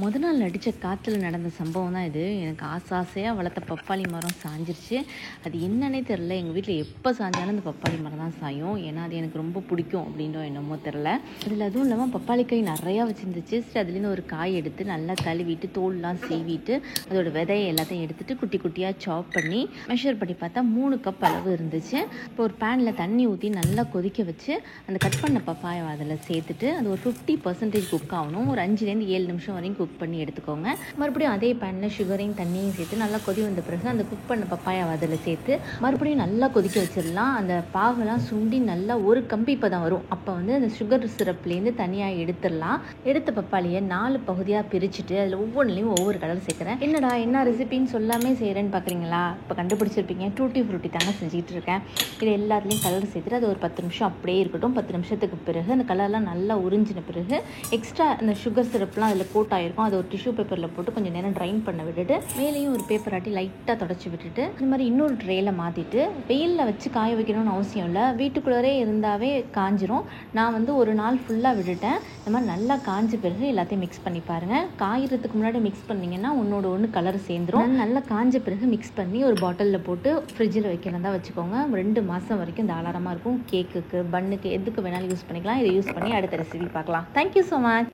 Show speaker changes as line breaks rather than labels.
மொத நாள் அடிச்ச காத்துல நடந்த சம்பவம் தான் இது. எனக்கு ஆசையா வளர்த்த பப்பாளி மரம் சாஞ்சிருச்சு. அது என்னன்னே தெரியல. எங்க வீட்ல எப்ப சாஞ்சாலும் அந்த பப்பாளி மரம் தான் சாயும். ஏன்னா, அது எனக்கு ரொம்ப பிடிக்கும் அப்படின்னோ என்னமோ தெரியல. அதில அதுவும் இல்லாம பப்பாளி காய் நெறையா வச்சிருந்துச்சு. சரி அதுலேருந்து ஒரு காய் எடுத்து நல்லா கழுவிட்டு, தோல்லாம் சீவிட்டு, அதோட விதைய எல்லாத்தையும் எடுத்துட்டு குட்டி குட்டியா சாப் பண்ணி மெஷர் பண்ணி பார்த்தா 3 கப் அளவு இருந்துச்சு. இப்போ ஒரு பேன்ல தண்ணி ஊத்தி நல்லா கொதிக்க வச்சு, அந்த கட் பண்ண பப்பாயாவ அதில சேர்த்துட்டு, அது ஒரு 50% குக் ஆகணும். ஒரு 5லேருந்து 7 நிமிஷம் வரையும் குக் பண்ணி எடுத்துக்கோங்க. மறுபடியும் அதே பேனில் சுகரையும் தண்ணியும் சேர்த்து நல்லா கொதி வந்த பிறகு அந்த குக் பண்ண பப்பாயாவை அதில் சேர்த்து மறுபடியும் நல்லா கொதிக்க வச்சிடலாம். அந்த பாகெல்லாம் சுண்டி நல்லா ஒரு கம்பி பதம் வரும். அப்போ வந்து அந்த சுகர் சிரப்லேருந்து தனியாக எடுத்துடலாம். எடுத்த பப்பாளியை 4 பகுதியாக பிரிச்சுட்டு அதில் ஒவ்வொன்றுலையும் ஒவ்வொரு கலர் சேர்க்குறேன். என்னடா என்ன ரெசிபின்னு சொல்லாமே செய்கிறேன்னு பார்க்குறீங்களா? இப்போ கண்டுபிடிச்சிருப்பீங்க. டூட்டி ஃப்ரூட்டி தாங்க செஞ்சுட்டு இருக்கேன். இது எல்லாத்துலேயும் கலர் சேர்த்துட்டு அது ஒரு 10 நிமிஷம் அப்படியே இருக்கட்டும். 10 நிமிஷத்துக்கு பிறகு அந்த கலர்லாம் நல்லா உறிஞ்சின பிறகு எக்ஸ்ட்ரா அந்த சுகர் சிரப்லாம் அதில் கோட் ஆகிருக்கும். அதை ஒரு டிஷ்யூ பேப்பரில் போட்டு கொஞ்சம் நேரம் ட்ரைன் பண்ண விட்டுட்டு மேலேயும் ஒரு பேப்பர் ஆட்டி லைட்டாக தொடச்சி விட்டுட்டு இந்த மாதிரி இன்னொரு ட்ரேயில் மாற்றிட்டு வெயிலில் வச்சு காய வைக்கணும்னு அவசியம் இல்லை. வீட்டுக்குள்ளே இருந்தாவே காஞ்சிரும். நான் வந்து ஒரு நாள் ஃபுல்லாக விட்டுட்டேன். இந்த மாதிரி நல்லா காஞ்ச பிறகு எல்லாத்தையும் மிக்ஸ் பண்ணி பாருங்கள். காயறதுக்கு முன்னாடி மிக்ஸ் பண்ணிங்கன்னா ஒன்று கலர் சேர்ந்துடும். நல்லா காஞ்ச பிறகு மிக்ஸ் பண்ணி ஒரு பாட்டிலில் போட்டு ஃப்ரிட்ஜில் வைக்கலாம் தான் வச்சுக்கோங்க. 2 மாதம் வரைக்கும் தாராளமாக இருக்கும். கேக்குக்கு, பன்னுக்கு எதுக்கு வேணாலும் யூஸ் பண்ணிக்கலாம். இதை யூஸ் பண்ணி அடுத்த ரெசிபி பார்க்கலாம். Thank you so much.